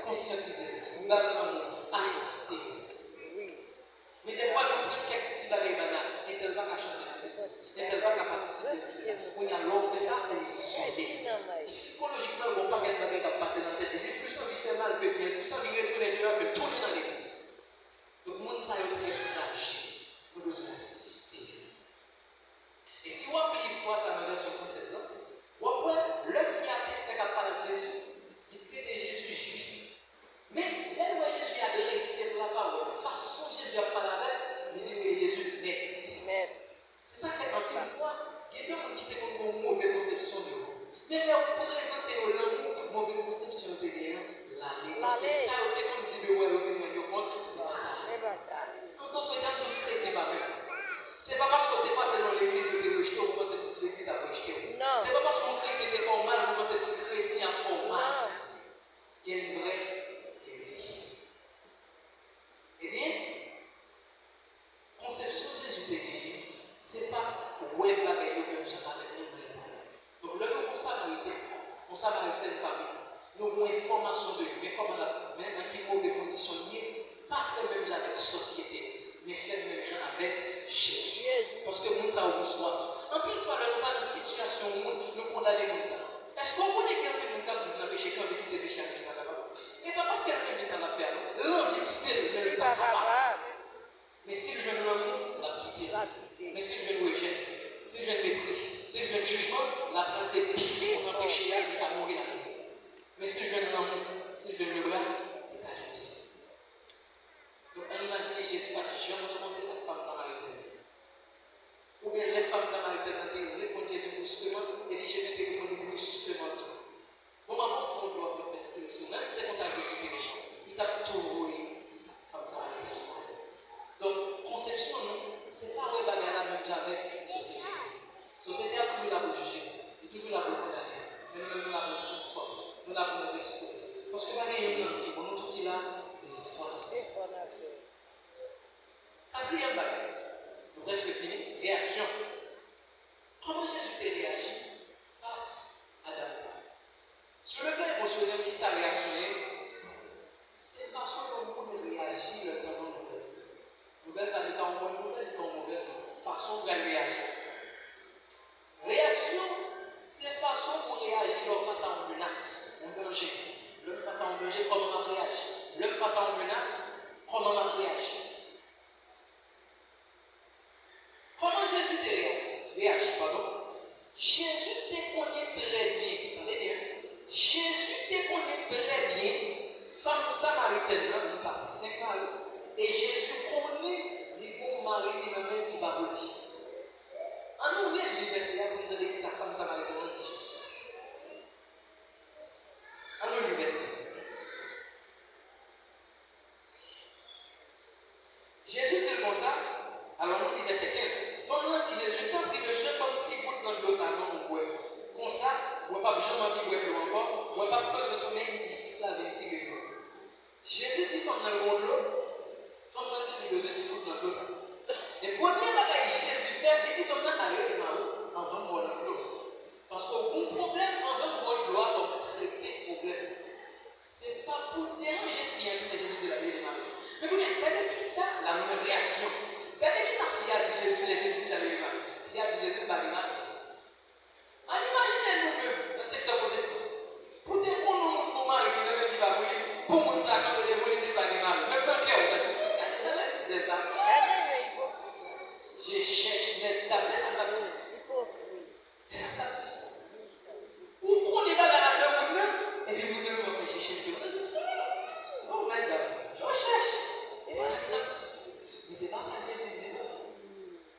conscientiser, nous devons assister. Mais des fois, nous prenons quelques petits bagages banals et qu'elle va chanter dans ça, et qu'elle va participer dans ça. On a l'offre ça, on est soudé. Psychologiquement, on ne va pas quelque chose qui passer dans la tête. Il est plus envie de faire mal que bien, plus envie de retourner dehors que tourner dans l'église. Donc, le monde, ça est très fragile. Nous devons assister. Et si on appelle l'histoire, ça dans la version française, là, on apprend le fiaté fait qu'à parler de Jésus, il traitait Jésus juif. Mais, dès que Jésus a adressé la parole, façon Jésus a parlé avec, il dit Jésus maître. C'est ça qui est en pleine fois. Il y a des gens qui ont une mauvaise conception de vous. Mais on peut présenter au l'amour, une mauvaise conception de l'année. Parce que ça, on est comme dit, c'est pas ça. Donc, d'autres termes, tout le chrétien pas même. C'est pas parce qu'on est passé dans l'église où on est rejeté, on pense que toute l'église a rejeté. C'est pas parce qu'on chrétien est formal, on pense que tout chrétien est formal. Il y a une vraie. Eh bien, conception de Jésus de Dieu, c'est pas ouais bagaille que j'ai avec nous. Donc là, nous Samaritain parmi nous avons information de lui, mais comment la même dans qui mauvais conditions liées, pas faire même avec la société, mais faire même avec Jésus. Parce que nous avons soif. En plus, fois, nous pas dans une situation où nous condamnons nous. Est-ce qu'on connaît quelqu'un qui nous dans le péché quand on quitte le péché à Dieu? Et pas parce qu'elle fait ça l'a fait. L'envie de quitter, elle n'est pas capable. Mais si je veux l'amour, la quitter. Mais si je veux le rejet, si je veux le mépris, si je veux le jugement, la prendre pif pour empêcher elle de mourir la vie. Mais si je veux l'amour, si je veux le bras, elle va quitter. Donc, imaginez Jésus n'a jamais rencontré cette femme samaritaine. Ou bien les femmes samaritaines ont répondu à Jésus brusquement, et dit Jésus t'a répondu brusquement tout. Mon maman fond doit te faire style sur même si c'est comme ça que Jésus fait. Il t'a tout roué, cette femme samaritaine. Donc, conception, non, c'est pas ouais bagarre la même avec la société. La société a toujours la pour juger, et toujours la pour condamner, mais nous la pour transporter, nous la pour restaurer. Parce que bagarre est blanc, qui bon, tout qui là, c'est fort. Quatrième bagarre, nous presque fini, réaction. Comment Jésus a réagi face à Dante? Sur le plan émotionnel, qui s'est réactionné, c'est parce que le monde réagit le temps de nouvelle, ça dit en bonne nouvelle, en mauvaise façon de réagir. Réaction, c'est façon pour réagir face à une menace, un danger. L'homme face à un danger, comment on réagit. L'homme face à une menace, comment on réagit. Comment Jésus réagit, Jésus te connaît très bien. Attendez bien. Jésus te connaît très bien. Femme samaritaine, nous passons 5 ans. Et Jésus connaît les bons maris qui n'ont qui va voler. En nous, l'université, vous entendez que sa femme samaritaine dit Jésus. En l'université. Jésus dit comme ça. Alors, nous dit verset 15. Femme dit Jésus, t'as pris monsieur comme petit bout dans l'eau, ça non, ou comme ça, ou pas jamais envie de boire encore, ou pas besoin de tourner ici, là, avec tirer l'eau. Jésus dit femme dans le monde l'eau. Femme dit qu'il a besoin de tirer dans l'eau, ça. Et premier bagage Jésus fait, il dit femme dans l'arrêt de l'eau, avant de boire l'eau. Parce que bon problème, avant de boire l'eau, on traiter le problème. C'est pas pour déranger bien que Jésus de la vie de Marie. Mais vous voyez, regardez qui ça, la même réaction. Regardez qui ça, fille a dit Jésus, les Jésus de la vie de Marie. Fille a dit Jésus de la vie de Marie. Imaginez nous-mêmes dans le secteur protestant. Pour te prendre mon mari qui va voler, pour mon sac, quand on voler, tu vas démarrer. Même dans le cœur, c'est ça. Je cherche mes tables, ça va dire. C'est ça que ça dit. Ou qu'on n'est pas dans la donne, et puis nous-mêmes, on fait chercher le cœur. Oh my God, je recherche. C'est ça que ça dit. Mais c'est pas ça que Jésus dit.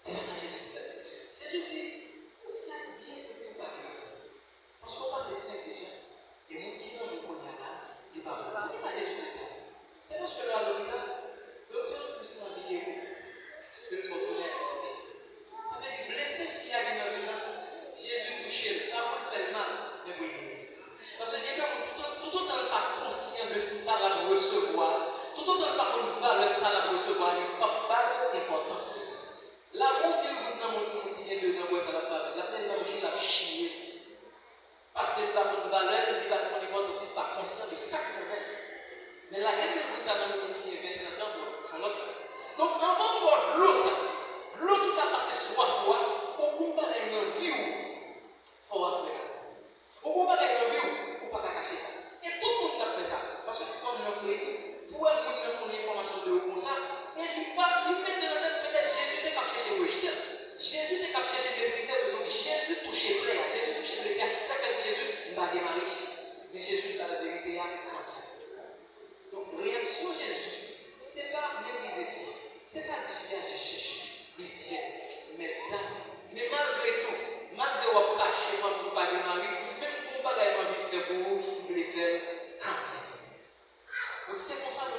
C'est pas ça que Jésus dit. Jésus dit, vous faites bien petit bagage. Parce qu'on passe 5 déjà. Et mon client me connaît là, il va me parler. Ça, Jésus dit ça. C'est parce que là, à l'hôpital, docteur, plus dans la vidéo, je vais retourner à penser. Ça veut dire, blessé, il y a une là, Jésus touché, pas pour faire mal, mais pour le dire. Parce que tout autant n'est pas conscient de ça à recevoir, tout autant n'est pas qu'on va le ça à recevoir, il n'y a pas d'importance. L'amour qu'il vous dans mon petit qui vient 2 ans, ça va faire, la peine d'enrichir la chier. Parce que c'est pas une valeur, il va prendre compte, c'est pas conscient de ça qu'on fait.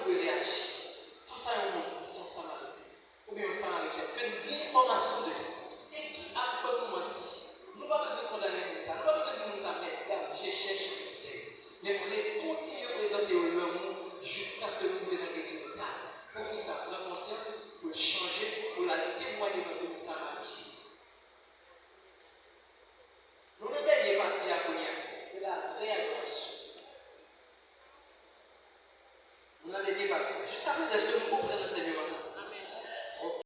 pouvez réagir face à un monde qui sont samaritains ou bien un samaritain, que nous avons l'information de lui et qui a pas nous menti. Nous n'avons pas besoin de condamner ça, nous n'avons pas besoin de dire ça, mais regarde, je cherche une cesse. Mais pour les continuer à présenter l'amour jusqu'à ce que nous venions dans le résultat. Pour faire ça, prendre conscience, pour changer, pour la témoigner dans le Samarie. Nous ne devons pas partir à Cognac, c'est la vraie